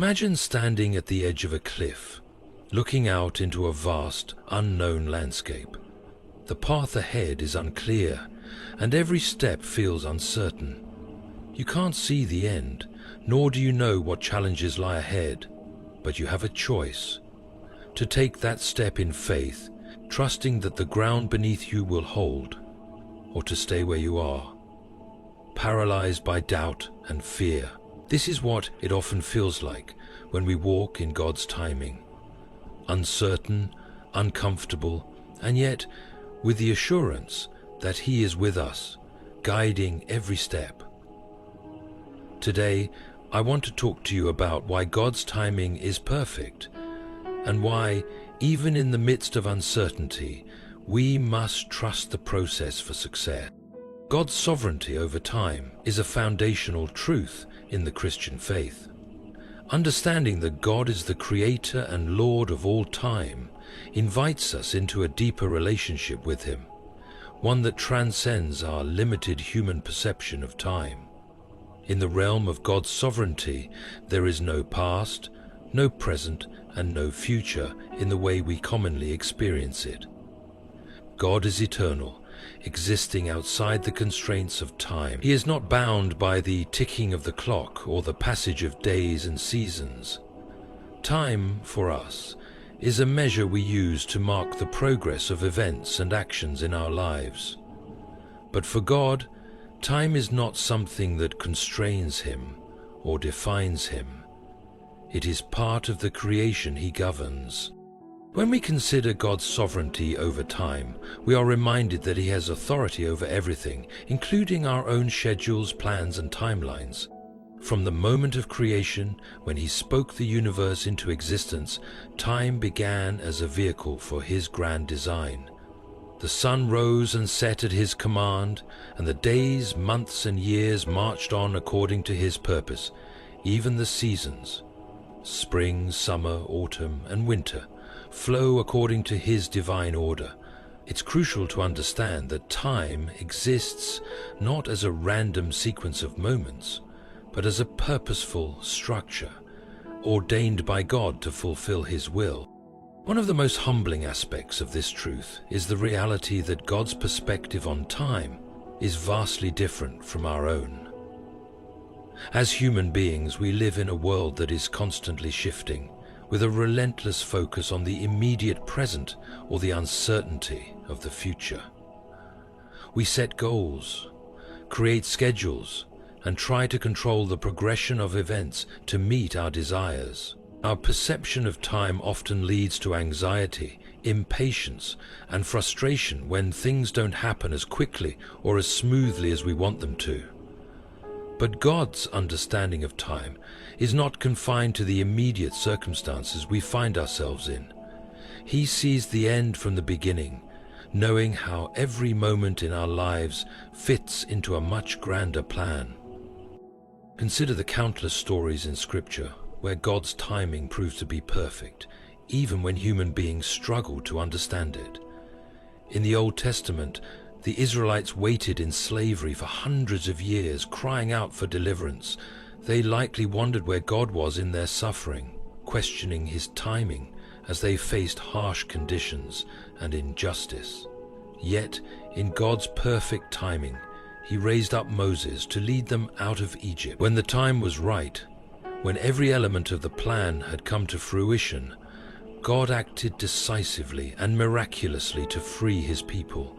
Imagine standing at the edge of a cliff, looking out into a vast, unknown landscape. The path ahead is unclear, and every step feels uncertain. You can't see the end, nor do you know what challenges lie ahead, but you have a choice: to take that step in faith, trusting that the ground beneath you will hold, or to stay where you are, paralyzed by doubt and fear. This is what it often feels like when we walk in God's timing. Uncertain, uncomfortable, and yet with the assurance that He is with us, guiding every step. Today, I want to talk to you about why God's timing is perfect, and why, even in the midst of uncertainty, we must trust the process for success. God's sovereignty over time is a foundational truth in the Christian faith. Understanding that God is the Creator and Lord of all time invites us into a deeper relationship with Him, one that transcends our limited human perception of time. In the realm of God's sovereignty, there is no past, no present, and no future in the way we commonly experience it. God is eternal, existing outside the constraints of time. He is not bound by the ticking of the clock or the passage of days and seasons. Time, for us, is a measure we use to mark the progress of events and actions in our lives. But for God, time is not something that constrains Him or defines Him. It is part of the creation He governs. When we consider God's sovereignty over time, we are reminded that He has authority over everything, including our own schedules, plans, and timelines. From the moment of creation, when He spoke the universe into existence, time began as a vehicle for His grand design. The sun rose and set at His command, and the days, months, and years marched on according to His purpose. Even the seasons, spring, summer, autumn, and winter, flow according to His divine order. It's crucial to understand that time exists not as a random sequence of moments, but as a purposeful structure, ordained by God to fulfill His will. One of the most humbling aspects of this truth is the reality that God's perspective on time is vastly different from our own. As human beings, we live in a world that is constantly shifting, with a relentless focus on the immediate present or the uncertainty of the future. We set goals, create schedules, and try to control the progression of events to meet our desires. Our perception of time often leads to anxiety, impatience, and frustration when things don't happen as quickly or as smoothly as we want them to. But God's understanding of time is not confined to the immediate circumstances we find ourselves in. He sees the end from the beginning, knowing how every moment in our lives fits into a much grander plan. Consider the countless stories in Scripture where God's timing proves to be perfect, even when human beings struggle to understand it. In the Old Testament, the Israelites waited in slavery for hundreds of years, crying out for deliverance. They likely wondered where God was in their suffering, questioning His timing as they faced harsh conditions and injustice. Yet, in God's perfect timing, He raised up Moses to lead them out of Egypt. When the time was right, when every element of the plan had come to fruition, God acted decisively and miraculously to free His people.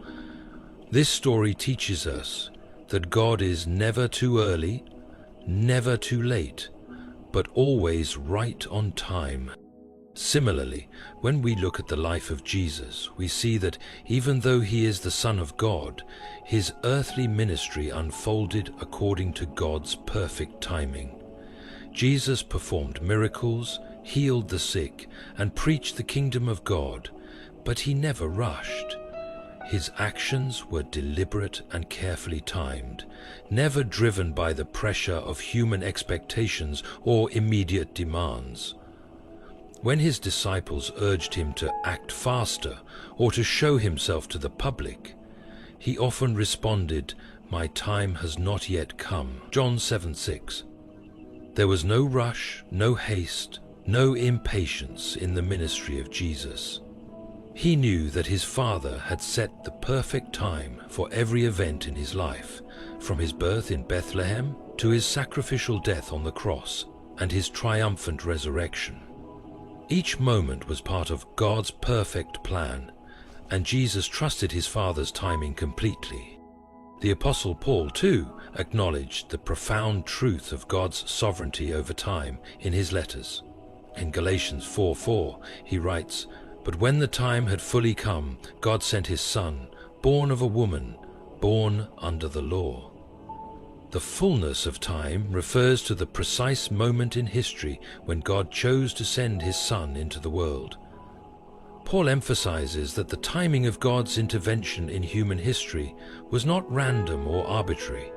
This story teaches us that God is never too early, never too late, but always right on time. Similarly, when we look at the life of Jesus, we see that even though He is the Son of God, His earthly ministry unfolded according to God's perfect timing. Jesus performed miracles, healed the sick, and preached the kingdom of God, but He never rushed. His actions were deliberate and carefully timed, never driven by the pressure of human expectations or immediate demands. When His disciples urged Him to act faster or to show Himself to the public, He often responded, "My time has not yet come." John 7:6. There was no rush, no haste, no impatience in the ministry of Jesus. He knew that his Father had set the perfect time for every event in his life, from his birth in Bethlehem to his sacrificial death on the cross and his triumphant resurrection. Each moment was part of God's perfect plan, and Jesus trusted his Father's timing completely. The Apostle Paul, too, acknowledged the profound truth of God's sovereignty over time in his letters. In Galatians 4:4, he writes, "But when the time had fully come, God sent his Son, born of a woman, born under the law." The fullness of time refers to the precise moment in history when God chose to send his Son into the world. Paul emphasizes that the timing of God's intervention in human history was not random or arbitrary.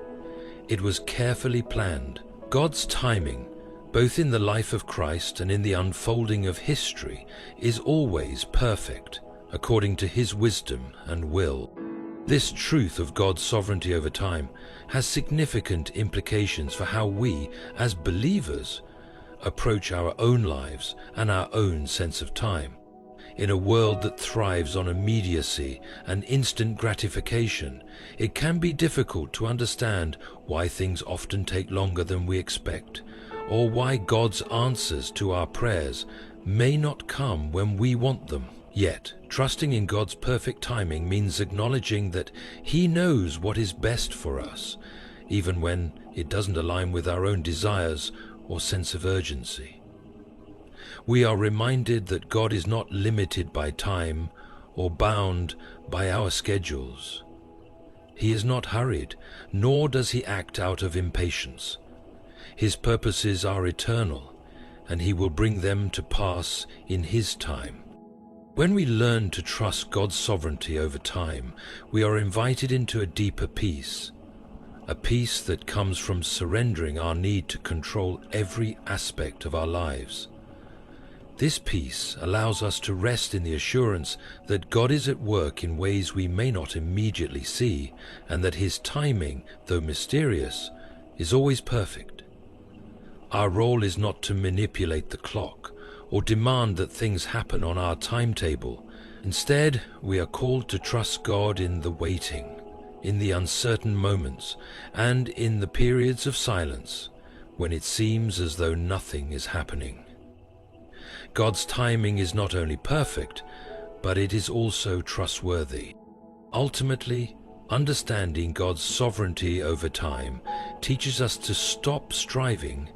It was carefully planned. God's timing, both in the life of Christ and in the unfolding of history, is always perfect, according to his wisdom and will. This truth of God's sovereignty over time has significant implications for how we, as believers, approach our own lives and our own sense of time. In a world that thrives on immediacy and instant gratification, it can be difficult to understand why things often take longer than we expect, or why God's answers to our prayers may not come when we want them. Yet, trusting in God's perfect timing means acknowledging that He knows what is best for us, even when it doesn't align with our own desires or sense of urgency. We are reminded that God is not limited by time or bound by our schedules. He is not hurried, nor does He act out of impatience. His purposes are eternal, and He will bring them to pass in His time. When we learn to trust God's sovereignty over time, we are invited into a deeper peace, a peace that comes from surrendering our need to control every aspect of our lives. This peace allows us to rest in the assurance that God is at work in ways we may not immediately see, and that His timing, though mysterious, is always perfect. Our role is not to manipulate the clock or demand that things happen on our timetable. Instead, we are called to trust God in the waiting, in the uncertain moments, and in the periods of silence when it seems as though nothing is happening. God's timing is not only perfect, but it is also trustworthy. Ultimately, understanding God's sovereignty over time teaches us to stop striving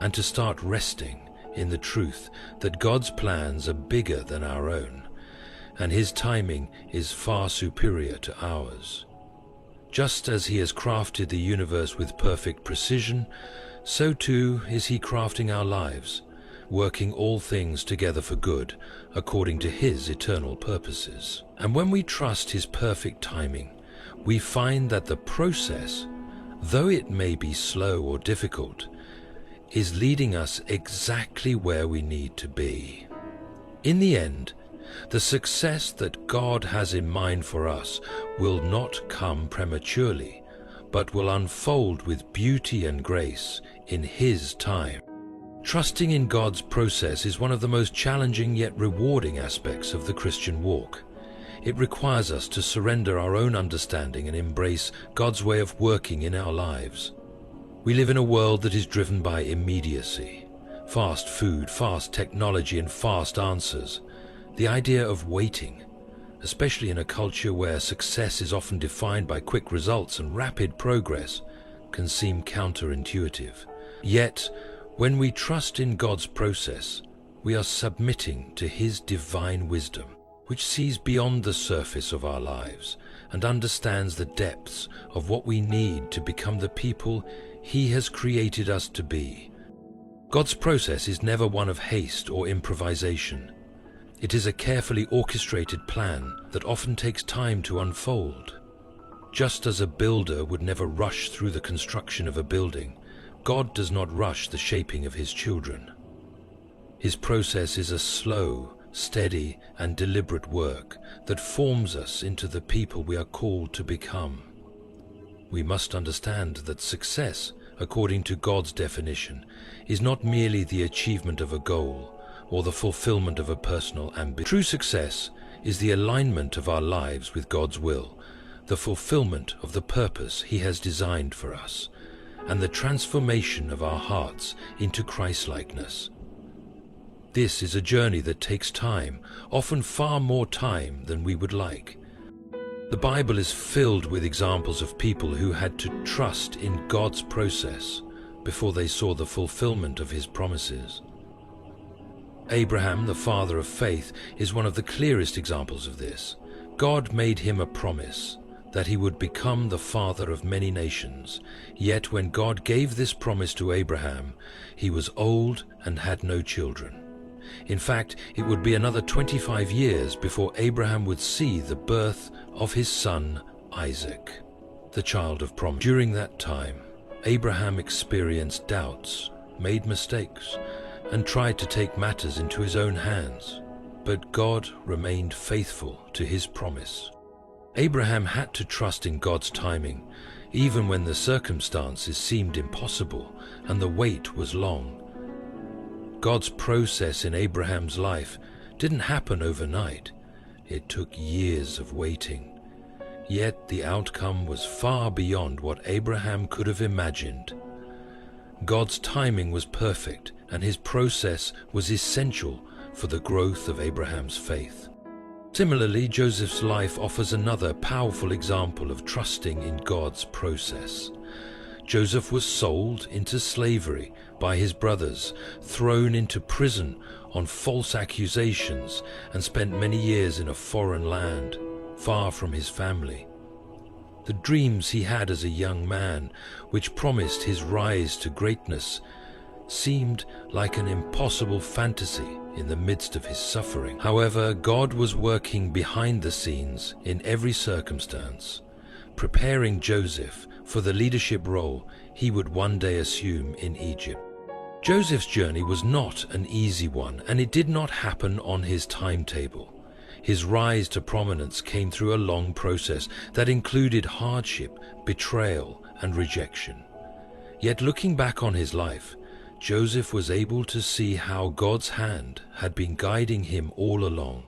and to start resting in the truth that God's plans are bigger than our own, and His timing is far superior to ours. Just as He has crafted the universe with perfect precision, so too is He crafting our lives, working all things together for good, according to His eternal purposes. And when we trust His perfect timing, we find that the process, though it may be slow or difficult, is leading us exactly where we need to be. In the end, the success that God has in mind for us will not come prematurely, but will unfold with beauty and grace in His time. Trusting in God's process is one of the most challenging yet rewarding aspects of the Christian walk. It requires us to surrender our own understanding and embrace God's way of working in our lives. We live in a world that is driven by immediacy, fast food, fast technology, and fast answers. The idea of waiting, especially in a culture where success is often defined by quick results and rapid progress, can seem counterintuitive. Yet, when we trust in God's process, we are submitting to His divine wisdom, which sees beyond the surface of our lives and understands the depths of what we need to become the people He has created us to be. God's process is never one of haste or improvisation. It is a carefully orchestrated plan that often takes time to unfold. Just as a builder would never rush through the construction of a building, God does not rush the shaping of His children. His process is a slow, steady, and deliberate work that forms us into the people we are called to become. We must understand that success according to God's definition, is not merely the achievement of a goal or the fulfillment of a personal ambition. True success is the alignment of our lives with God's will, the fulfillment of the purpose He has designed for us, and the transformation of our hearts into Christ-likeness. This is a journey that takes time, often far more time than we would like. The Bible is filled with examples of people who had to trust in God's process before they saw the fulfillment of His promises. Abraham, the father of faith, is one of the clearest examples of this. God made him a promise that he would become the father of many nations. Yet when God gave this promise to Abraham, he was old and had no children. In fact, it would be another 25 years before Abraham would see the birth of his son Isaac, the child of promise. During that time, Abraham experienced doubts, made mistakes, and tried to take matters into his own hands. But God remained faithful to His promise. Abraham had to trust in God's timing, even when the circumstances seemed impossible and the wait was long. God's process in Abraham's life didn't happen overnight. It took years of waiting. Yet the outcome was far beyond what Abraham could have imagined. God's timing was perfect, and His process was essential for the growth of Abraham's faith. Similarly, Joseph's life offers another powerful example of trusting in God's process. Joseph was sold into slavery by his brothers, thrown into prison on false accusations, and spent many years in a foreign land, far from his family. The dreams he had as a young man, which promised his rise to greatness, seemed like an impossible fantasy in the midst of his suffering. However, God was working behind the scenes in every circumstance, preparing Joseph for the leadership role he would one day assume in Egypt. Joseph's journey was not an easy one, and it did not happen on his timetable. His rise to prominence came through a long process that included hardship, betrayal, and rejection. Yet looking back on his life, Joseph was able to see how God's hand had been guiding him all along.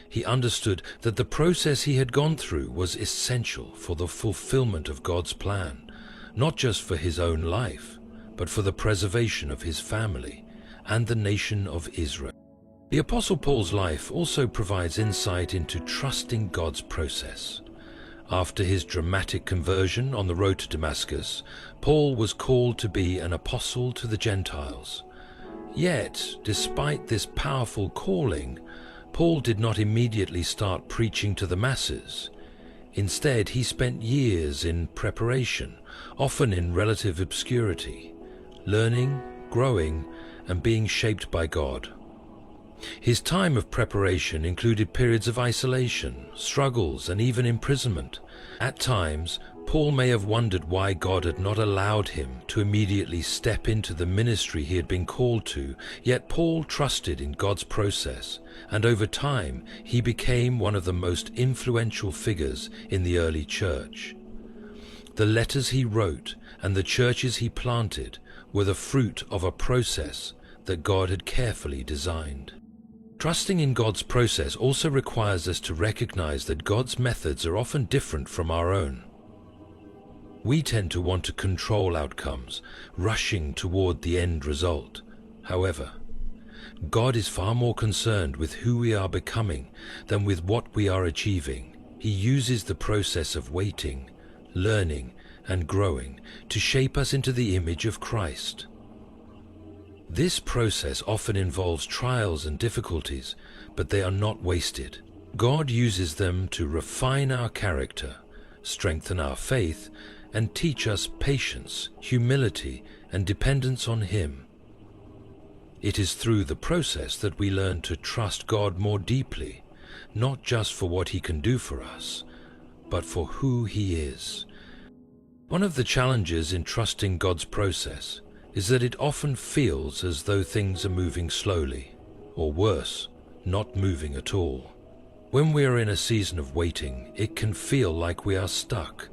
He understood that the process he had gone through was essential for the fulfillment of God's plan, not just for his own life, but for the preservation of his family and the nation of Israel. The Apostle Paul's life also provides insight into trusting God's process. After his dramatic conversion on the road to Damascus, Paul was called to be an apostle to the Gentiles. Yet, despite this powerful calling, Paul did not immediately start preaching to the masses. Instead, he spent years in preparation, often in relative obscurity, learning, growing, and being shaped by God. His time of preparation included periods of isolation, struggles, and even imprisonment. At times, Paul may have wondered why God had not allowed him to immediately step into the ministry he had been called to, yet Paul trusted in God's process, and over time he became one of the most influential figures in the early church. The letters he wrote and the churches he planted were the fruit of a process that God had carefully designed. Trusting in God's process also requires us to recognize that God's methods are often different from our own. We tend to want to control outcomes, rushing toward the end result. However, God is far more concerned with who we are becoming than with what we are achieving. He uses the process of waiting, learning, and growing to shape us into the image of Christ. This process often involves trials and difficulties, but they are not wasted. God uses them to refine our character, strengthen our faith, and teach us patience, humility, and dependence on Him. It is through the process that we learn to trust God more deeply, not just for what He can do for us, but for who He is. One of the challenges in trusting God's process is that it often feels as though things are moving slowly, or worse, not moving at all. When we are in a season of waiting, it can feel like we are stuck,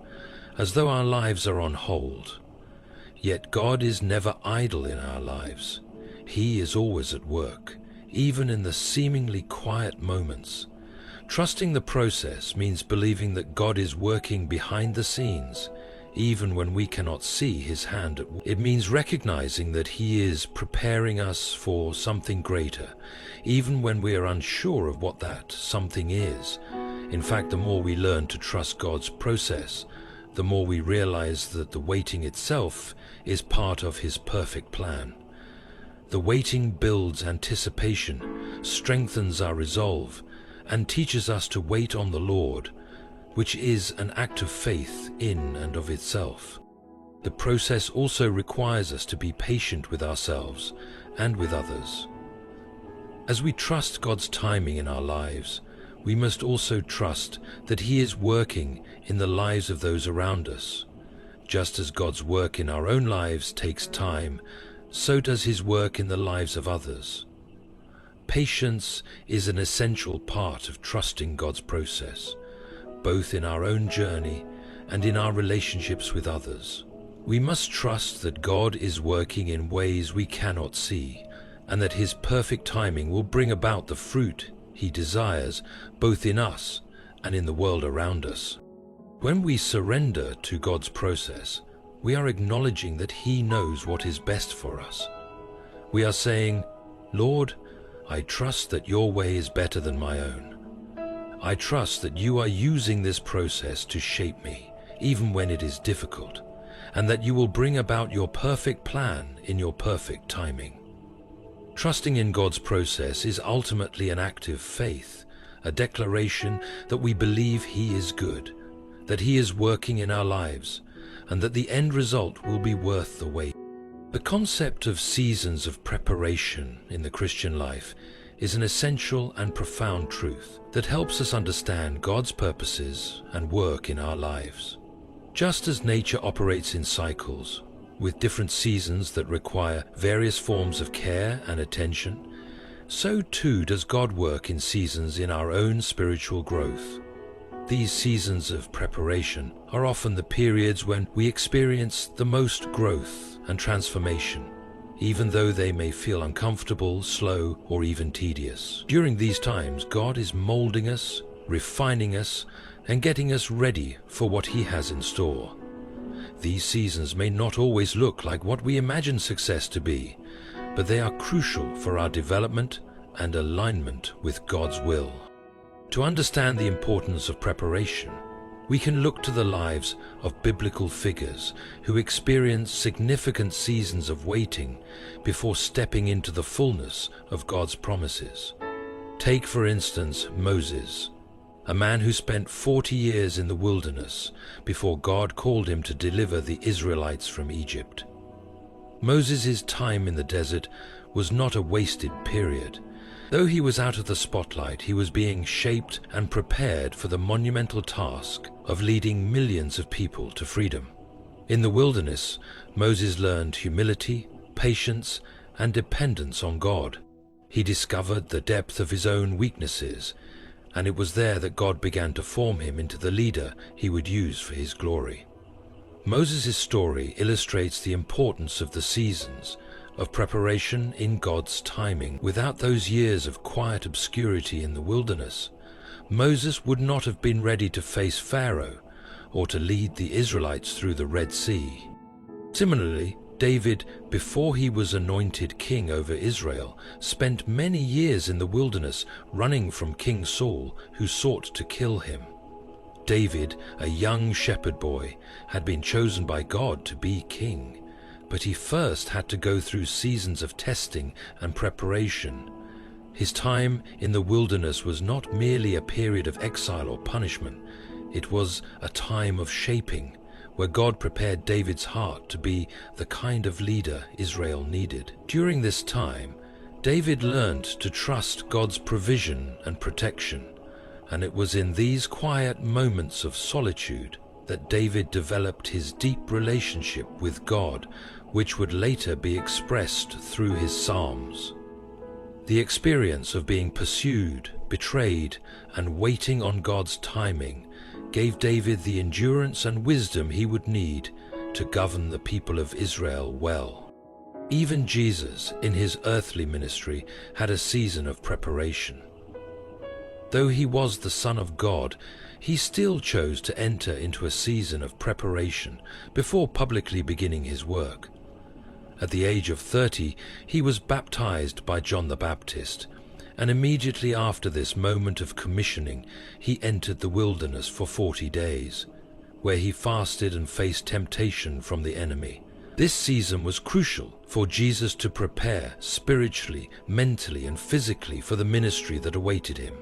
as though our lives are on hold. Yet God is never idle in our lives. He is always at work, even in the seemingly quiet moments. Trusting the process means believing that God is working behind the scenes, even when we cannot see His hand at work. It means recognizing that He is preparing us for something greater, even when we are unsure of what that something is. In fact, the more we learn to trust God's process, the more we realize that the waiting itself is part of His perfect plan. The waiting builds anticipation, strengthens our resolve, and teaches us to wait on the Lord, which is an act of faith in and of itself. The process also requires us to be patient with ourselves and with others. As we trust God's timing in our lives, we must also trust that He is working in the lives of those around us. Just as God's work in our own lives takes time, so does His work in the lives of others. Patience is an essential part of trusting God's process, both in our own journey and in our relationships with others. We must trust that God is working in ways we cannot see, and that His perfect timing will bring about the fruit He desires, both in us and in the world around us. When we surrender to God's process, we are acknowledging that He knows what is best for us. We are saying, "Lord, I trust that your way is better than my own. I trust that you are using this process to shape me, even when it is difficult, and that you will bring about your perfect plan in your perfect timing." Trusting in God's process is ultimately an act of faith, a declaration that we believe He is good, that He is working in our lives, and that the end result will be worth the wait. The concept of seasons of preparation in the Christian life is an essential and profound truth that helps us understand God's purposes and work in our lives. Just as nature operates in cycles, with different seasons that require various forms of care and attention, so too does God work in seasons in our own spiritual growth. These seasons of preparation are often the periods when we experience the most growth and transformation, even though they may feel uncomfortable, slow, or even tedious. During these times, God is molding us, refining us, and getting us ready for what He has in store. These seasons may not always look like what we imagine success to be, but they are crucial for our development and alignment with God's will. To understand the importance of preparation, we can look to the lives of biblical figures who experienced significant seasons of waiting before stepping into the fullness of God's promises. Take, for instance, Moses, a man who spent 40 years in the wilderness before God called him to deliver the Israelites from Egypt. Moses' time in the desert was not a wasted period. Though he was out of the spotlight, he was being shaped and prepared for the monumental task of leading millions of people to freedom. In the wilderness, Moses learned humility, patience, and dependence on God. He discovered the depth of his own weaknesses, and it was there that God began to form him into the leader He would use for His glory. Moses' story illustrates the importance of the seasons of preparation in God's timing. Without those years of quiet obscurity in the wilderness, Moses would not have been ready to face Pharaoh or to lead the Israelites through the Red Sea. Similarly, David, before he was anointed king over Israel, spent many years in the wilderness running from King Saul, who sought to kill him. David, a young shepherd boy, had been chosen by God to be king, but he first had to go through seasons of testing and preparation. His time in the wilderness was not merely a period of exile or punishment. It was a time of shaping, where God prepared David's heart to be the kind of leader Israel needed. During this time, David learned to trust God's provision and protection, and it was in these quiet moments of solitude that David developed his deep relationship with God, which would later be expressed through his Psalms. The experience of being pursued, betrayed, and waiting on God's timing gave David the endurance and wisdom he would need to govern the people of Israel well. Even Jesus, in his earthly ministry, had a season of preparation. Though he was the Son of God, he still chose to enter into a season of preparation before publicly beginning his work. At the age of 30, he was baptized by John the Baptist, and immediately after this moment of commissioning, he entered the wilderness for 40 days, where he fasted and faced temptation from the enemy. This season was crucial for Jesus to prepare spiritually, mentally, and physically for the ministry that awaited him.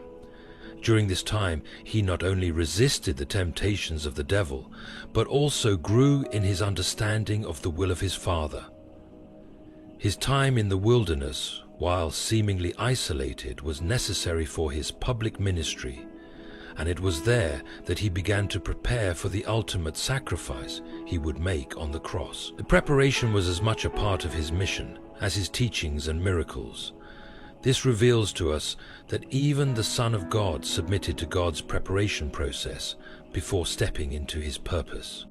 During this time, he not only resisted the temptations of the devil, but also grew in his understanding of the will of his Father. His time in the wilderness, while seemingly isolated, was necessary for his public ministry, and it was there that he began to prepare for the ultimate sacrifice he would make on the cross. The preparation was as much a part of his mission as his teachings and miracles. This reveals to us that even the Son of God submitted to God's preparation process before stepping into his purpose.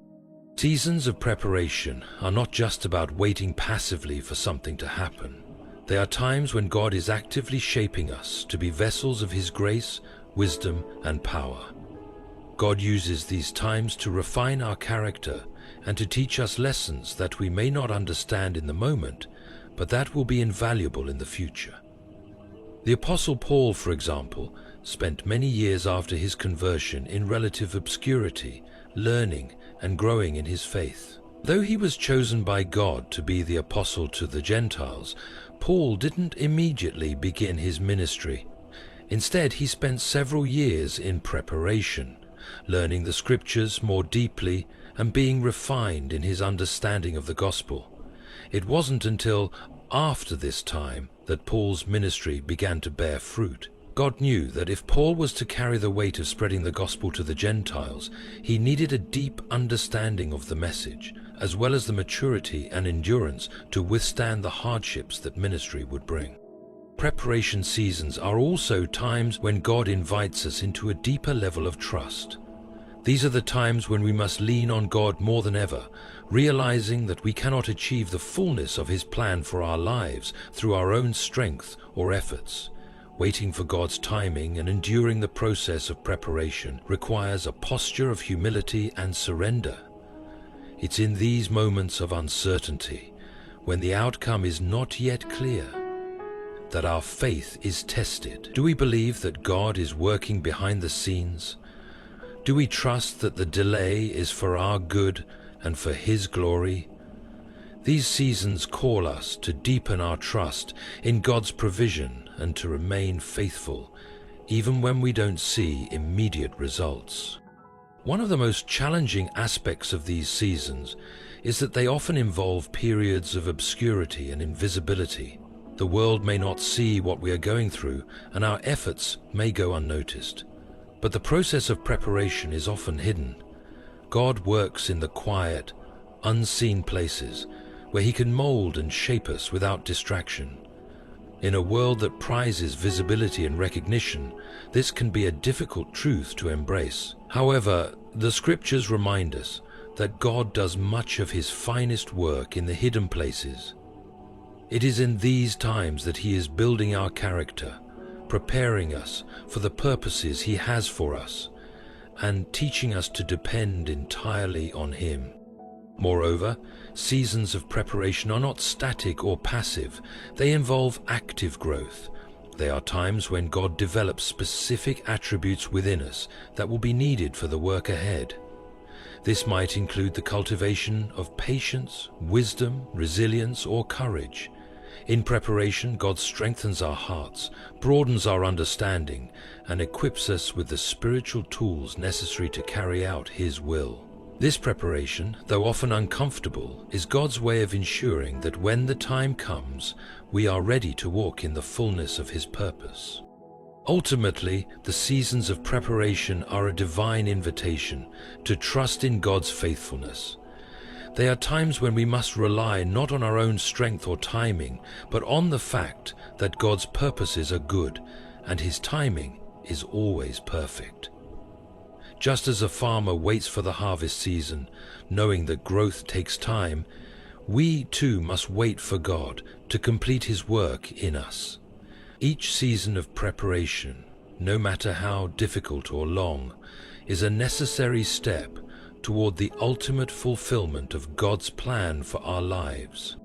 Seasons of preparation are not just about waiting passively for something to happen. They are times when God is actively shaping us to be vessels of his grace, wisdom, and power. God uses these times to refine our character and to teach us lessons that we may not understand in the moment, but that will be invaluable in the future. The Apostle Paul, for example, spent many years after his conversion in relative obscurity, learning and growing in his faith. Though he was chosen by God to be the apostle to the Gentiles, Paul didn't immediately begin his ministry. Instead, he spent several years in preparation, learning the scriptures more deeply and being refined in his understanding of the gospel. It wasn't until after this time that Paul's ministry began to bear fruit. God knew that if Paul was to carry the weight of spreading the gospel to the Gentiles, he needed a deep understanding of the message, as well as the maturity and endurance to withstand the hardships that ministry would bring. Preparation seasons are also times when God invites us into a deeper level of trust. These are the times when we must lean on God more than ever, realizing that we cannot achieve the fullness of his plan for our lives through our own strength or efforts. Waiting for God's timing and enduring the process of preparation requires a posture of humility and surrender. It's in these moments of uncertainty, when the outcome is not yet clear, that our faith is tested. Do we believe that God is working behind the scenes? Do we trust that the delay is for our good and for his glory? These seasons call us to deepen our trust in God's provision and to remain faithful, even when we don't see immediate results. One of the most challenging aspects of these seasons is that they often involve periods of obscurity and invisibility. The world may not see what we are going through, and our efforts may go unnoticed. But the process of preparation is often hidden. God works in the quiet, unseen places where he can mold and shape us without distraction. In a world that prizes visibility and recognition, this can be a difficult truth to embrace. However, the scriptures remind us that God does much of his finest work in the hidden places. It is in these times that he is building our character, preparing us for the purposes he has for us, and teaching us to depend entirely on him. Moreover, seasons of preparation are not static or passive. They involve active growth. They are times when God develops specific attributes within us that will be needed for the work ahead. This might include the cultivation of patience, wisdom, resilience, or courage. In preparation, God strengthens our hearts, broadens our understanding, and equips us with the spiritual tools necessary to carry out his will. This preparation, though often uncomfortable, is God's way of ensuring that when the time comes, we are ready to walk in the fullness of his purpose. Ultimately, the seasons of preparation are a divine invitation to trust in God's faithfulness. They are times when we must rely not on our own strength or timing, but on the fact that God's purposes are good and his timing is always perfect. Just as a farmer waits for the harvest season, knowing that growth takes time, we too must wait for God to complete His work in us. Each season of preparation, no matter how difficult or long, is a necessary step toward the ultimate fulfillment of God's plan for our lives.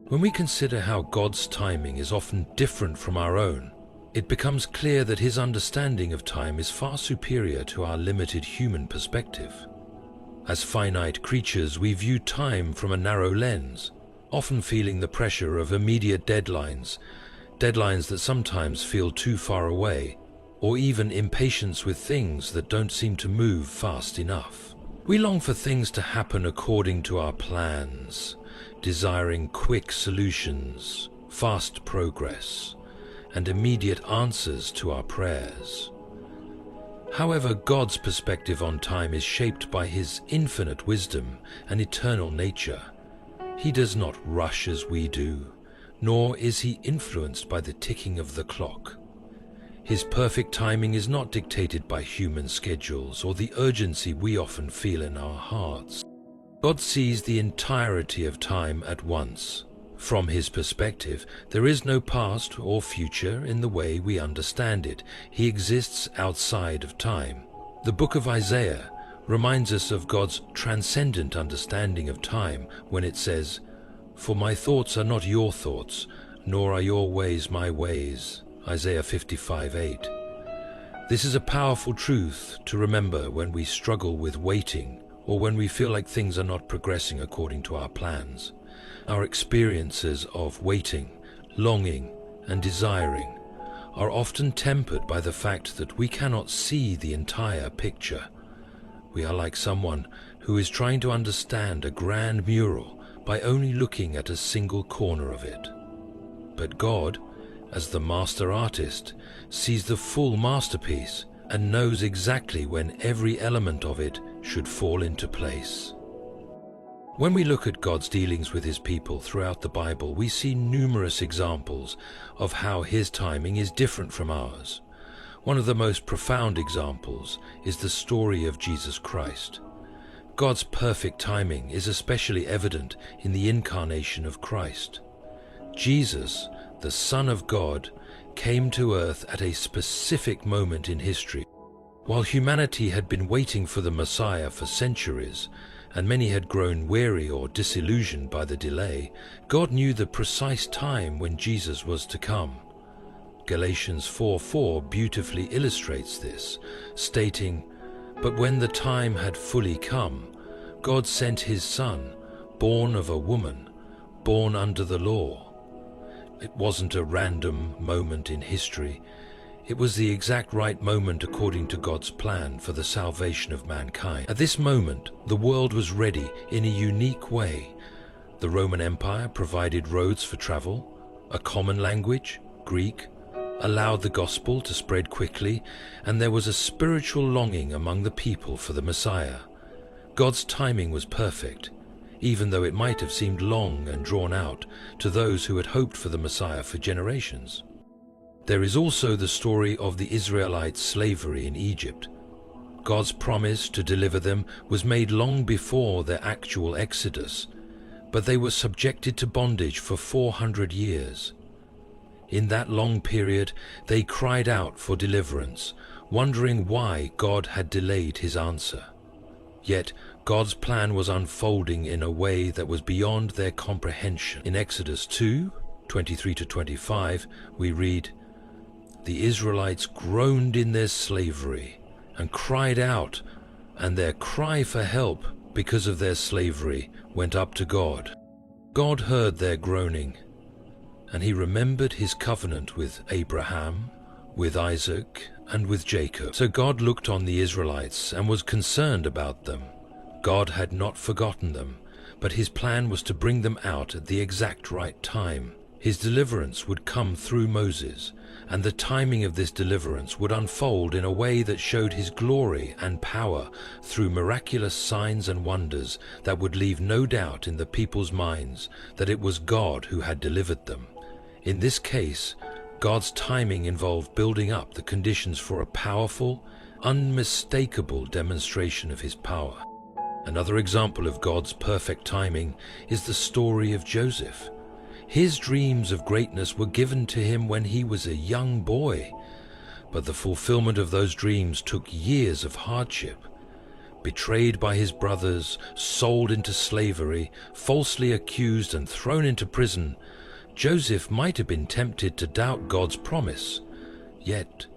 When we consider how God's timing is often different from our own, it becomes clear that His understanding of time is far superior to our limited human perspective. As finite creatures, we view time from a narrow lens, often feeling the pressure of immediate deadlines that sometimes feel too far away, or even impatience with things that don't seem to move fast enough. We long for things to happen according to our plans, desiring quick solutions, fast progress, and immediate answers to our prayers. However, God's perspective on time is shaped by His infinite wisdom and eternal nature. He does not rush as we do, nor is He influenced by the ticking of the clock. His perfect timing is not dictated by human schedules or the urgency we often feel in our hearts. God sees the entirety of time at once. From His perspective, there is no past or future in the way we understand it. He exists outside of time. The book of Isaiah reminds us of God's transcendent understanding of time when it says, "For my thoughts are not your thoughts, nor are your ways my ways." Isaiah 55:8. This is a powerful truth to remember when we struggle with waiting or when we feel like things are not progressing according to our plans. Our experiences of waiting, longing, and desiring are often tempered by the fact that we cannot see the entire picture. We are like someone who is trying to understand a grand mural by only looking at a single corner of it. But God, as the master artist, sees the full masterpiece and knows exactly when every element of it should fall into place. When we look at God's dealings with His people throughout the Bible, we see numerous examples of how His timing is different from ours. One of the most profound examples is the story of Jesus Christ. God's perfect timing is especially evident in the incarnation of Christ. Jesus, the Son of God, came to earth at a specific moment in history. While humanity had been waiting for the Messiah for centuries, and many had grown weary or disillusioned by the delay, God knew the precise time when Jesus was to come. Galatians 4:4 beautifully illustrates this, stating, "But when the time had fully come, God sent His Son, born of a woman, born under the law." It wasn't a random moment in history. It was the exact right moment according to God's plan for the salvation of mankind. At this moment, the world was ready in a unique way. The Roman Empire provided roads for travel, a common language, Greek, allowed the gospel to spread quickly, and there was a spiritual longing among the people for the Messiah. God's timing was perfect, even though it might have seemed long and drawn out to those who had hoped for the Messiah for generations. There is also the story of the Israelites' slavery in Egypt. God's promise to deliver them was made long before their actual exodus, but they were subjected to bondage for 400 years. In that long period, they cried out for deliverance, wondering why God had delayed His answer. Yet, God's plan was unfolding in a way that was beyond their comprehension. In Exodus 2:23-25, we read, "The Israelites groaned in their slavery and cried out, and their cry for help because of their slavery went up to God. God heard their groaning, and He remembered His covenant with Abraham, with Isaac, and with Jacob. So God looked on the Israelites and was concerned about them. God had not forgotten them, but His plan was to bring them out at the exact right time. His deliverance would come through Moses, and the timing of this deliverance would unfold in a way that showed His glory and power through miraculous signs and wonders that would leave no doubt in the people's minds that it was God who had delivered them. In this case, God's timing involved building up the conditions for a powerful, unmistakable demonstration of his power. Another example of God's perfect timing is the story of Joseph. His dreams of greatness were given to him when he was a young boy, but the fulfillment of those dreams took years of hardship. Betrayed by his brothers, sold into slavery, falsely accused and thrown into prison, Joseph might have been tempted to doubt God's promise. Yet,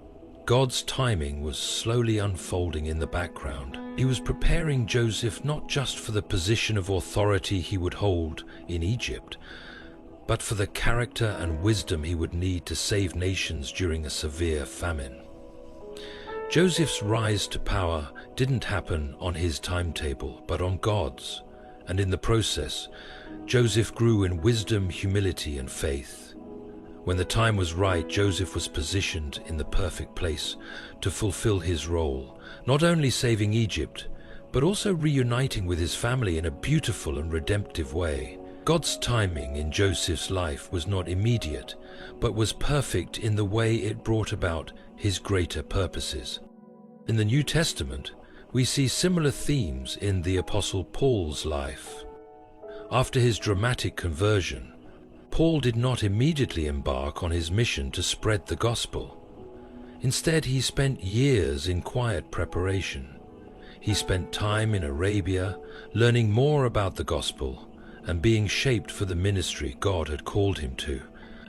God's timing was slowly unfolding in the background. He was preparing Joseph not just for the position of authority he would hold in Egypt, but for the character and wisdom he would need to save nations during a severe famine. Joseph's rise to power didn't happen on his timetable, but on God's, and in the process, Joseph grew in wisdom, humility, and faith. When the time was right, Joseph was positioned in the perfect place to fulfill his role, not only saving Egypt, but also reuniting with his family in a beautiful and redemptive way. God's timing in Joseph's life was not immediate, but was perfect in the way it brought about his greater purposes. In the New Testament, we see similar themes in the Apostle Paul's life. After his dramatic conversion, Paul did not immediately embark on his mission to spread the gospel. Instead, he spent years in quiet preparation. He spent time in Arabia, learning more about the gospel and being shaped for the ministry God had called him to.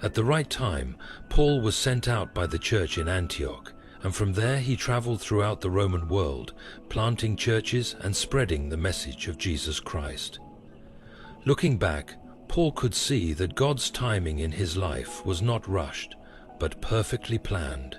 At the right time, Paul was sent out by the church in Antioch, and from there he traveled throughout the Roman world, planting churches and spreading the message of Jesus Christ. Looking back, Paul could see that God's timing in his life was not rushed, but perfectly planned.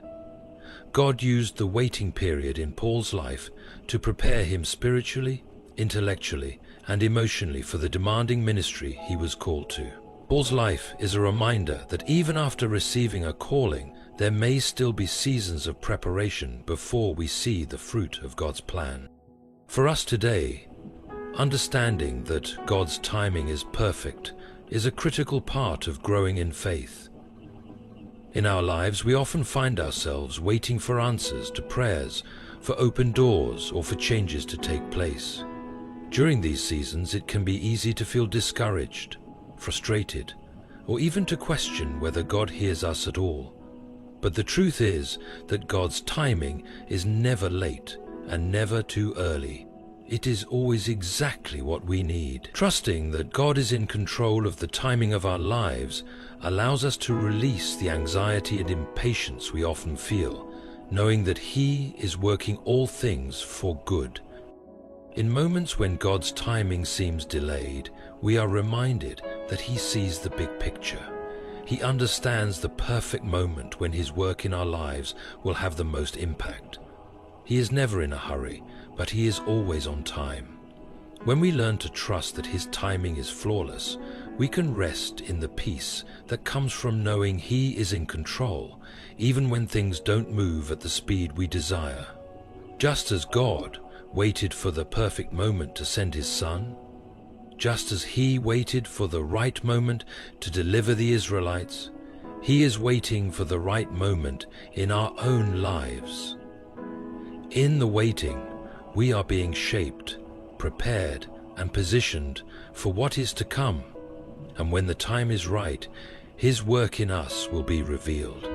God used the waiting period in Paul's life to prepare him spiritually, intellectually, and emotionally for the demanding ministry he was called to. Paul's life is a reminder that even after receiving a calling, there may still be seasons of preparation before we see the fruit of God's plan. For us today, understanding that God's timing is perfect is a critical part of growing in faith. In our lives, we often find ourselves waiting for answers to prayers, for open doors, or for changes to take place. During these seasons, it can be easy to feel discouraged, frustrated, or even to question whether God hears us at all. But the truth is that God's timing is never late and never too early. It is always exactly what we need. Trusting that God is in control of the timing of our lives allows us to release the anxiety and impatience we often feel, knowing that He is working all things for good. In moments when God's timing seems delayed, we are reminded that He sees the big picture. He understands the perfect moment when His work in our lives will have the most impact. He is never in a hurry, but He is always on time. When we learn to trust that His timing is flawless, we can rest in the peace that comes from knowing He is in control, even when things don't move at the speed we desire. Just as God waited for the perfect moment to send His Son, just as He waited for the right moment to deliver the Israelites, He is waiting for the right moment in our own lives. In the waiting, we are being shaped, prepared, and positioned for what is to come, and when the time is right, His work in us will be revealed.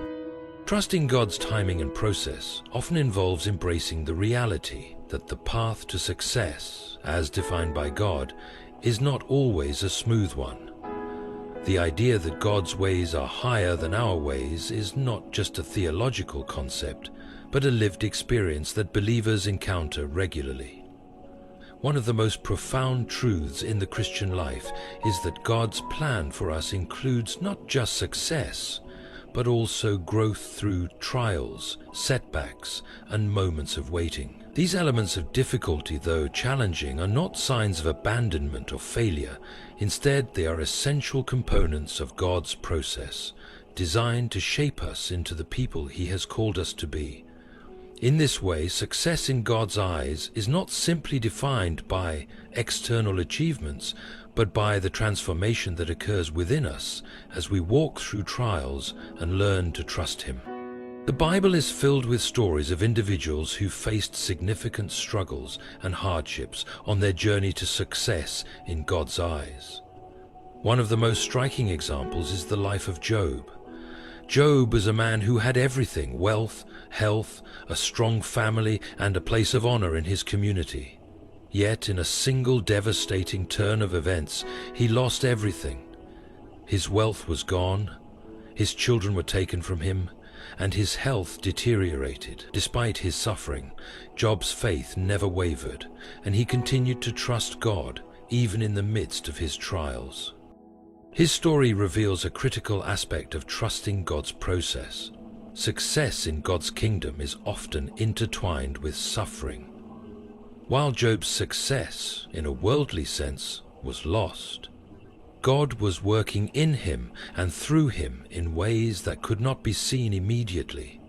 Trusting God's timing and process often involves embracing the reality that the path to success, as defined by God, is not always a smooth one. The idea that God's ways are higher than our ways is not just a theological concept, but a lived experience that believers encounter regularly. One of the most profound truths in the Christian life is that God's plan for us includes not just success, but also growth through trials, setbacks, and moments of waiting. These elements of difficulty, though challenging, are not signs of abandonment or failure. Instead, they are essential components of God's process, designed to shape us into the people He has called us to be. In this way, success in God's eyes is not simply defined by external achievements, but by the transformation that occurs within us as we walk through trials and learn to trust Him. The Bible is filled with stories of individuals who faced significant struggles and hardships on their journey to success in God's eyes. One of the most striking examples is the life of Job. Job was a man who had everything: wealth, health, a strong family, and a place of honor in his community. Yet, in a single devastating turn of events, he lost everything. His wealth was gone, his children were taken from him, and his health deteriorated. Despite his suffering, Job's faith never wavered, and he continued to trust God even in the midst of his trials. His story reveals a critical aspect of trusting God's process. Success in God's kingdom is often intertwined with suffering. While Job's success, in a worldly sense, was lost, God was working in him and through him in ways that could not be seen immediately.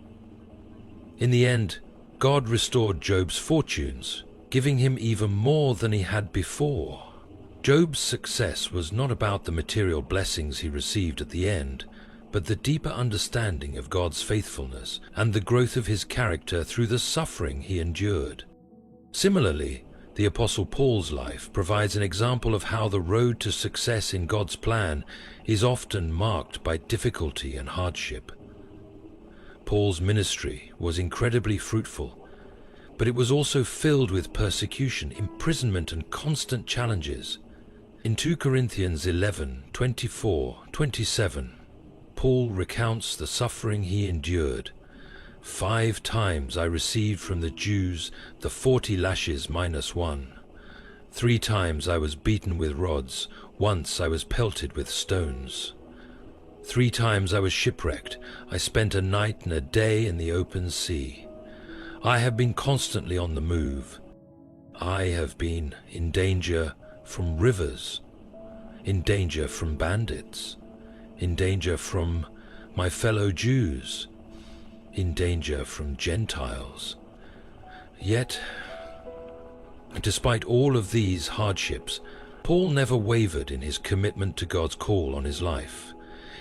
In the end, God restored Job's fortunes, giving him even more than he had before. Job's success was not about the material blessings he received at the end, but the deeper understanding of God's faithfulness and the growth of his character through the suffering he endured. Similarly, the Apostle Paul's life provides an example of how the road to success in God's plan is often marked by difficulty and hardship. Paul's ministry was incredibly fruitful, but it was also filled with persecution, imprisonment, and constant challenges. In 2 Corinthians 11:24-27, Paul recounts the suffering he endured. 5 times I received from the Jews the 40 lashes minus 1. 3 times I was beaten with rods. Once I was pelted with stones. 3 times I was shipwrecked. I spent a night and a day in the open sea. I have been constantly on the move. I have been in danger from rivers, in danger from bandits, in danger from my fellow Jews, in danger from Gentiles. Yet, despite all of these hardships, Paul never wavered in his commitment to God's call on his life.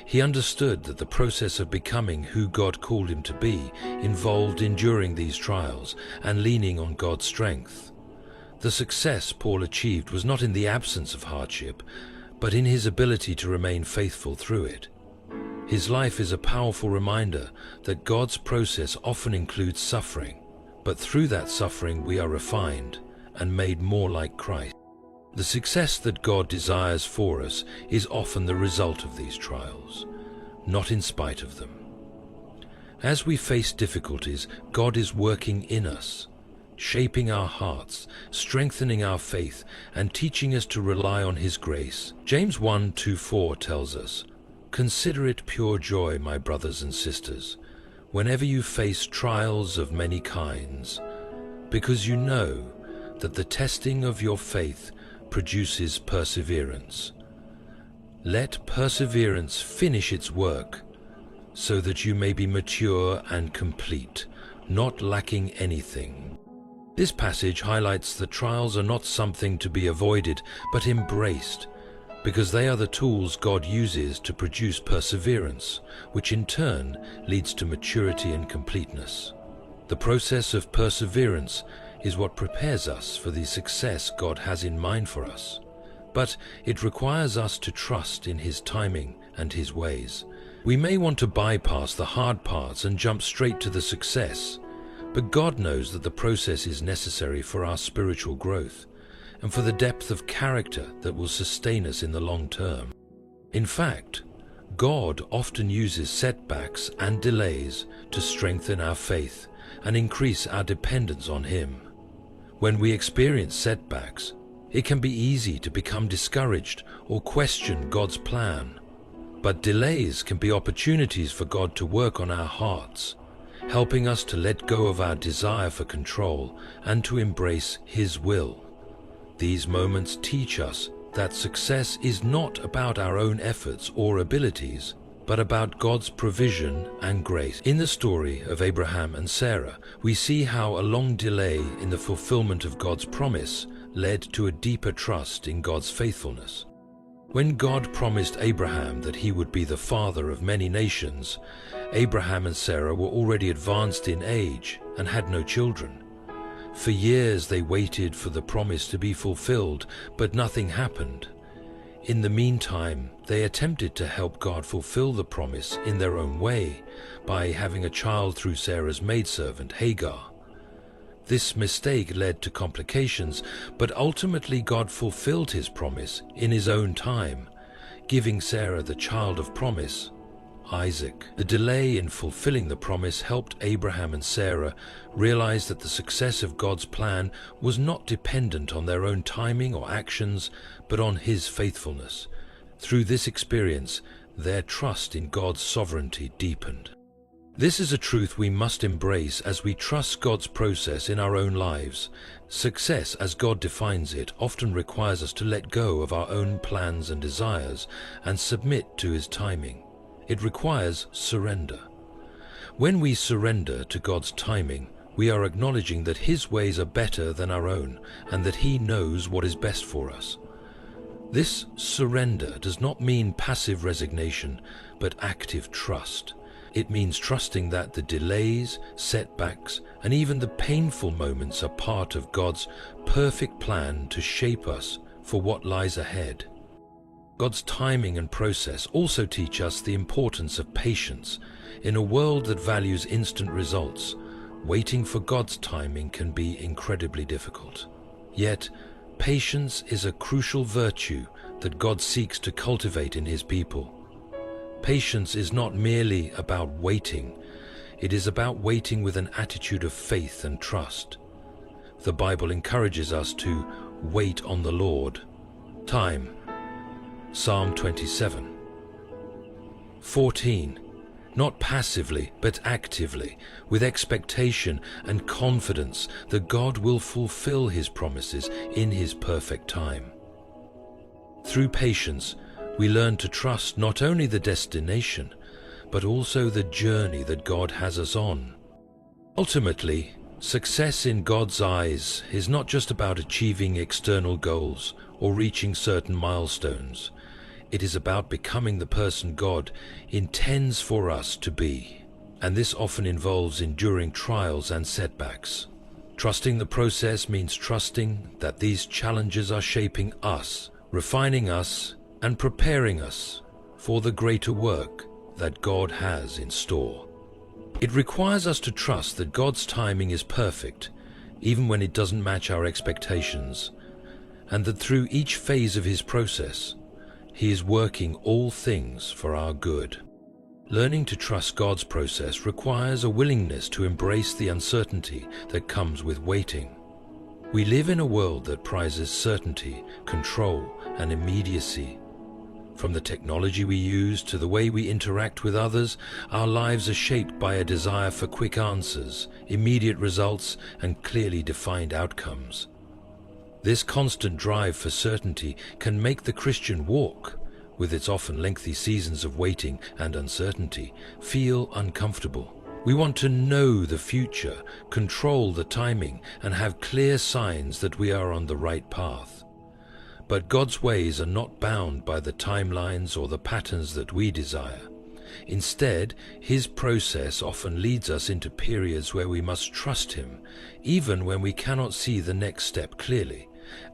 He understood that the process of becoming who God called him to be involved enduring these trials and leaning on God's strength. The success Paul achieved was not in the absence of hardship, but in his ability to remain faithful through it. His life is a powerful reminder that God's process often includes suffering, but through that suffering we are refined and made more like Christ. The success that God desires for us is often the result of these trials, not in spite of them. As we face difficulties, God is working in us, shaping our hearts, strengthening our faith, and teaching us to rely on His grace. James 1:2-4 tells us, "Consider it pure joy, my brothers and sisters, whenever you face trials of many kinds, because you know that the testing of your faith produces perseverance. Let perseverance finish its work, so that you may be mature and complete, not lacking anything." This passage highlights that trials are not something to be avoided, but embraced, because they are the tools God uses to produce perseverance, which in turn leads to maturity and completeness. The process of perseverance is what prepares us for the success God has in mind for us, but it requires us to trust in His timing and His ways. We may want to bypass the hard parts and jump straight to the success, but God knows that the process is necessary for our spiritual growth and for the depth of character that will sustain us in the long term. In fact, God often uses setbacks and delays to strengthen our faith and increase our dependence on Him. When we experience setbacks, it can be easy to become discouraged or question God's plan. But delays can be opportunities for God to work on our hearts, helping us to let go of our desire for control and to embrace His will. These moments teach us that success is not about our own efforts or abilities, but about God's provision and grace. In the story of Abraham and Sarah, we see how a long delay in the fulfillment of God's promise led to a deeper trust in God's faithfulness. When God promised Abraham that he would be the father of many nations, Abraham and Sarah were already advanced in age and had no children. For years they waited for the promise to be fulfilled, but nothing happened. In the meantime, they attempted to help God fulfill the promise in their own way by having a child through Sarah's maidservant, Hagar. This mistake led to complications, but ultimately God fulfilled his promise in his own time, giving Sarah the child of promise, Isaac. The delay in fulfilling the promise helped Abraham and Sarah realize that the success of God's plan was not dependent on their own timing or actions, but on his faithfulness. Through this experience, their trust in God's sovereignty deepened. This is a truth we must embrace as we trust God's process in our own lives. Success, as God defines it, often requires us to let go of our own plans and desires and submit to his timing. It requires surrender. When we surrender to God's timing, we are acknowledging that his ways are better than our own and that he knows what is best for us. This surrender does not mean passive resignation, but active trust. It means trusting that the delays, setbacks, and even the painful moments are part of God's perfect plan to shape us for what lies ahead. God's timing and process also teach us the importance of patience. In a world that values instant results, waiting for God's timing can be incredibly difficult. Yet, patience is a crucial virtue that God seeks to cultivate in his people. Patience is not merely about waiting, it is about waiting with an attitude of faith and trust. The Bible encourages us to wait on the Lord. Time. Psalm 27. 14. Not passively, but actively, with expectation and confidence that God will fulfill his promises in his perfect time. Through patience, we learn to trust not only the destination, but also the journey that God has us on. Ultimately, success in God's eyes is not just about achieving external goals or reaching certain milestones. It is about becoming the person God intends for us to be. And this often involves enduring trials and setbacks. Trusting the process means trusting that these challenges are shaping us, refining us, and preparing us for the greater work that God has in store. It requires us to trust that God's timing is perfect, even when it doesn't match our expectations, and that through each phase of his process, he is working all things for our good. Learning to trust God's process requires a willingness to embrace the uncertainty that comes with waiting. We live in a world that prizes certainty, control, and immediacy. From the technology we use to the way we interact with others, our lives are shaped by a desire for quick answers, immediate results, and clearly defined outcomes. This constant drive for certainty can make the Christian walk, with its often lengthy seasons of waiting and uncertainty, feel uncomfortable. We want to know the future, control the timing, and have clear signs that we are on the right path. But God's ways are not bound by the timelines or the patterns that we desire. Instead, his process often leads us into periods where we must trust him, even when we cannot see the next step clearly,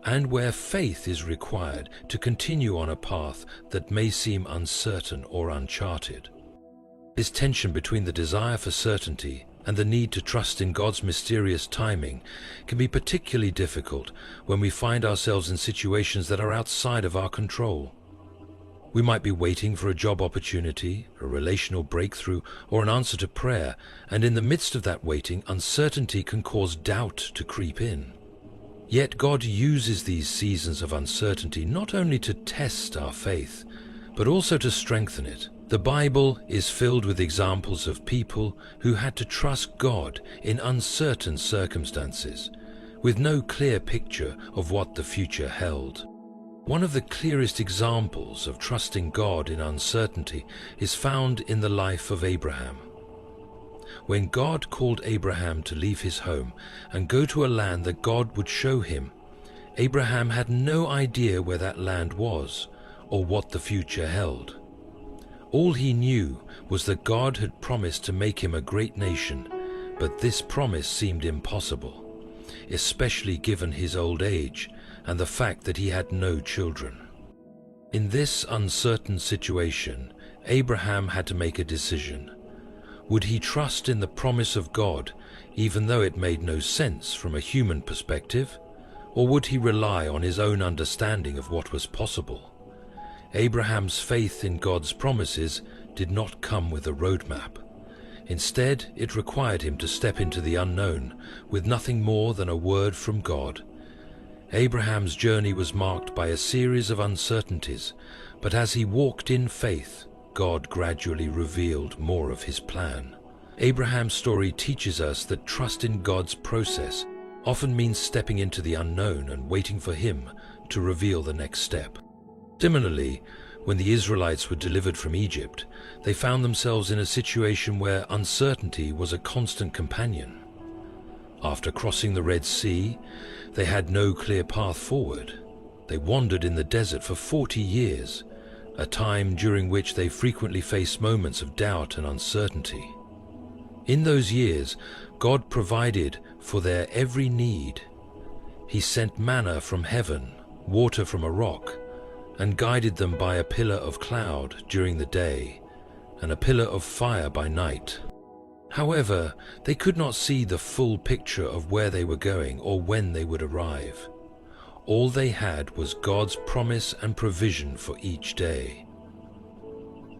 and where faith is required to continue on a path that may seem uncertain or uncharted. This tension between the desire for certainty and the need to trust in God's mysterious timing can be particularly difficult when we find ourselves in situations that are outside of our control. We might be waiting for a job opportunity, a relational breakthrough, or an answer to prayer, and in the midst of that waiting, uncertainty can cause doubt to creep in. Yet God uses these seasons of uncertainty not only to test our faith, but also to strengthen it. The Bible is filled with examples of people who had to trust God in uncertain circumstances, with no clear picture of what the future held. One of the clearest examples of trusting God in uncertainty is found in the life of Abraham. When God called Abraham to leave his home and go to a land that God would show him, Abraham had no idea where that land was or what the future held. All he knew was that God had promised to make him a great nation, but this promise seemed impossible, especially given his old age and the fact that he had no children. In this uncertain situation, Abraham had to make a decision. Would he trust in the promise of God, even though it made no sense from a human perspective, or would he rely on his own understanding of what was possible? Abraham's faith in God's promises did not come with a roadmap. Instead, it required him to step into the unknown with nothing more than a word from God. Abraham's journey was marked by a series of uncertainties, but as he walked in faith, God gradually revealed more of his plan. Abraham's story teaches us that trust in God's process often means stepping into the unknown and waiting for him to reveal the next step. Similarly, when the Israelites were delivered from Egypt, they found themselves in a situation where uncertainty was a constant companion. After crossing the Red Sea, they had no clear path forward. They wandered in the desert for 40 years, a time during which they frequently faced moments of doubt and uncertainty. In those years, God provided for their every need. He sent manna from heaven, water from a rock, and guided them by a pillar of cloud during the day and a pillar of fire by night. However, they could not see the full picture of where they were going or when they would arrive. All they had was God's promise and provision for each day.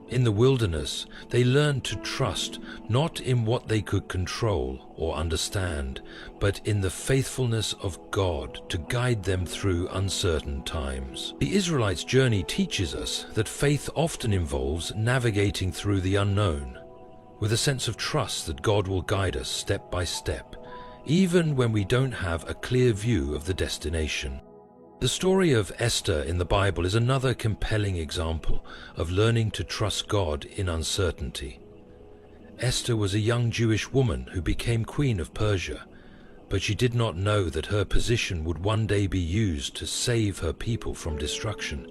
In the wilderness, they learned to trust not in what they could control or understand, but in the faithfulness of God to guide them through uncertain times. The Israelites' journey teaches us that faith often involves navigating through the unknown, with a sense of trust that God will guide us step by step, even when we don't have a clear view of the destination. The story of Esther in the Bible is another compelling example of learning to trust God in uncertainty. Esther was a young Jewish woman who became queen of Persia, but she did not know that her position would one day be used to save her people from destruction.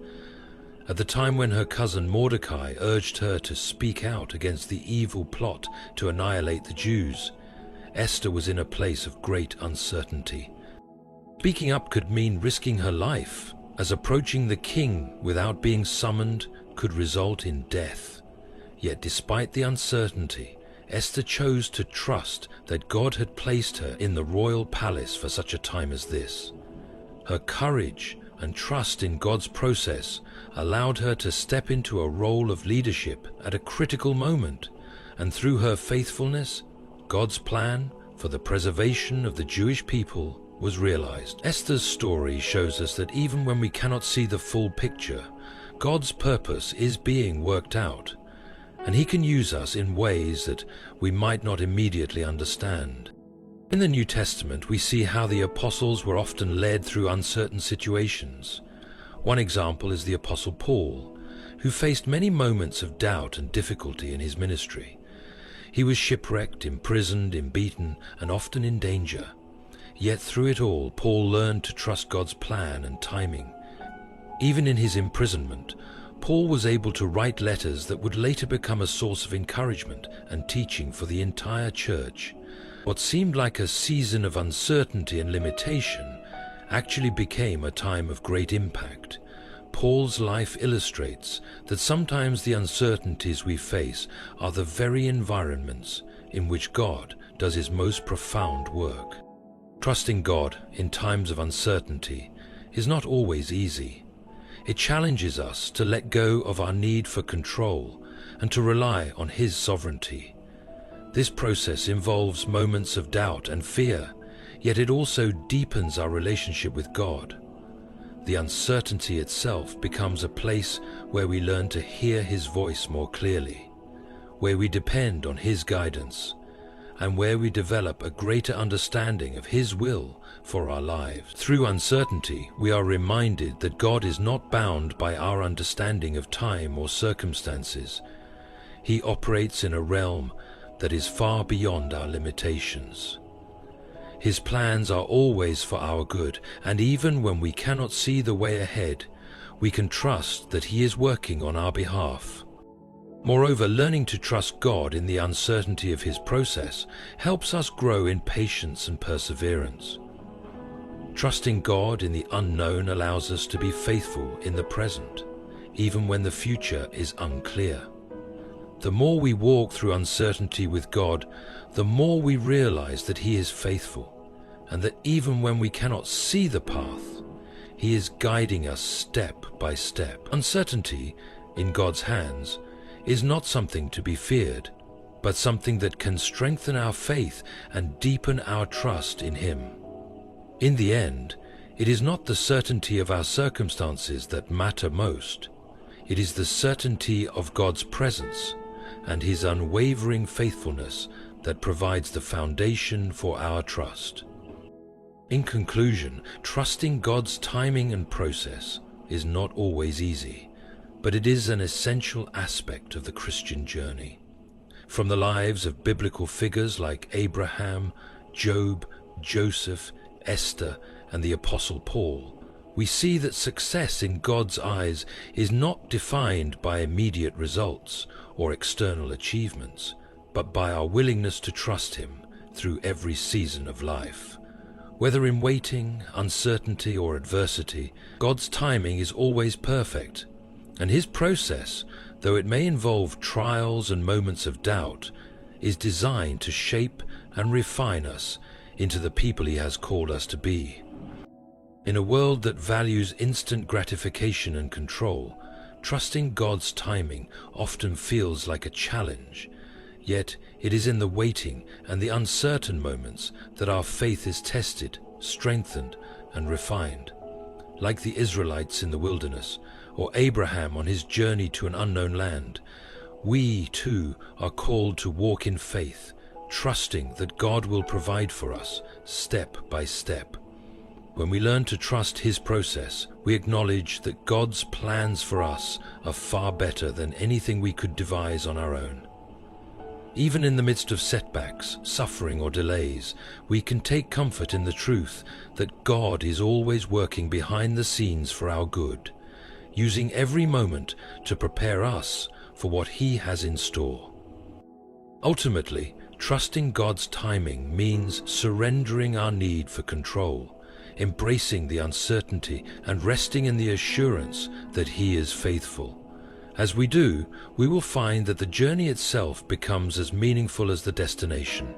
At the time when her cousin Mordecai urged her to speak out against the evil plot to annihilate the Jews, Esther was in a place of great uncertainty. Speaking up could mean risking her life, as approaching the king without being summoned could result in death. Yet despite the uncertainty, Esther chose to trust that God had placed her in the royal palace for such a time as this. Her courage and trust in God's process allowed her to step into a role of leadership at a critical moment, and through her faithfulness, God's plan for the preservation of the Jewish people was realized. Esther's story shows us that even when we cannot see the full picture, God's purpose is being worked out, and He can use us in ways that we might not immediately understand. In the New Testament, we see how the apostles were often led through uncertain situations. One example is the Apostle Paul, who faced many moments of doubt and difficulty in his ministry. He was shipwrecked, imprisoned, beaten, and often in danger. Yet through it all, Paul learned to trust God's plan and timing. Even in his imprisonment, Paul was able to write letters that would later become a source of encouragement and teaching for the entire church. What seemed like a season of uncertainty and limitation actually became a time of great impact. Paul's life illustrates that sometimes the uncertainties we face are the very environments in which God does His most profound work. Trusting God in times of uncertainty is not always easy. It challenges us to let go of our need for control and to rely on His sovereignty. This process involves moments of doubt and fear, yet it also deepens our relationship with God. The uncertainty itself becomes a place where we learn to hear His voice more clearly, where we depend on His guidance, and where we develop a greater understanding of His will for our lives. Through uncertainty, we are reminded that God is not bound by our understanding of time or circumstances. He operates in a realm that is far beyond our limitations. His plans are always for our good, and even when we cannot see the way ahead, we can trust that He is working on our behalf. Moreover, learning to trust God in the uncertainty of His process helps us grow in patience and perseverance. Trusting God in the unknown allows us to be faithful in the present, even when the future is unclear. The more we walk through uncertainty with God, the more we realize that He is faithful, and that even when we cannot see the path, He is guiding us step by step. Uncertainty, in God's hands, is not something to be feared, but something that can strengthen our faith and deepen our trust in Him. In the end, it is not the certainty of our circumstances that matter most. It is the certainty of God's presence and His unwavering faithfulness that provides the foundation for our trust. In conclusion, trusting God's timing and process is not always easy, but it is an essential aspect of the Christian journey. From the lives of biblical figures like Abraham, Job, Joseph, Esther, and the Apostle Paul, we see that success in God's eyes is not defined by immediate results or external achievements, but by our willingness to trust Him through every season of life. Whether in waiting, uncertainty, or adversity, God's timing is always perfect, and His process, though it may involve trials and moments of doubt, is designed to shape and refine us into the people He has called us to be. In a world that values instant gratification and control, trusting God's timing often feels like a challenge. Yet it is in the waiting and the uncertain moments that our faith is tested, strengthened, and refined. Like the Israelites in the wilderness, or Abraham on his journey to an unknown land, we too are called to walk in faith, trusting that God will provide for us step by step. When we learn to trust His process, we acknowledge that God's plans for us are far better than anything we could devise on our own. Even in the midst of setbacks, suffering, or delays, we can take comfort in the truth that God is always working behind the scenes for our good, using every moment to prepare us for what He has in store. Ultimately, trusting God's timing means surrendering our need for control, embracing the uncertainty, and resting in the assurance that He is faithful. As we do, we will find that the journey itself becomes as meaningful as the destination,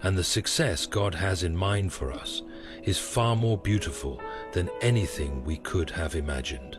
and the success God has in mind for us is far more beautiful than anything we could have imagined.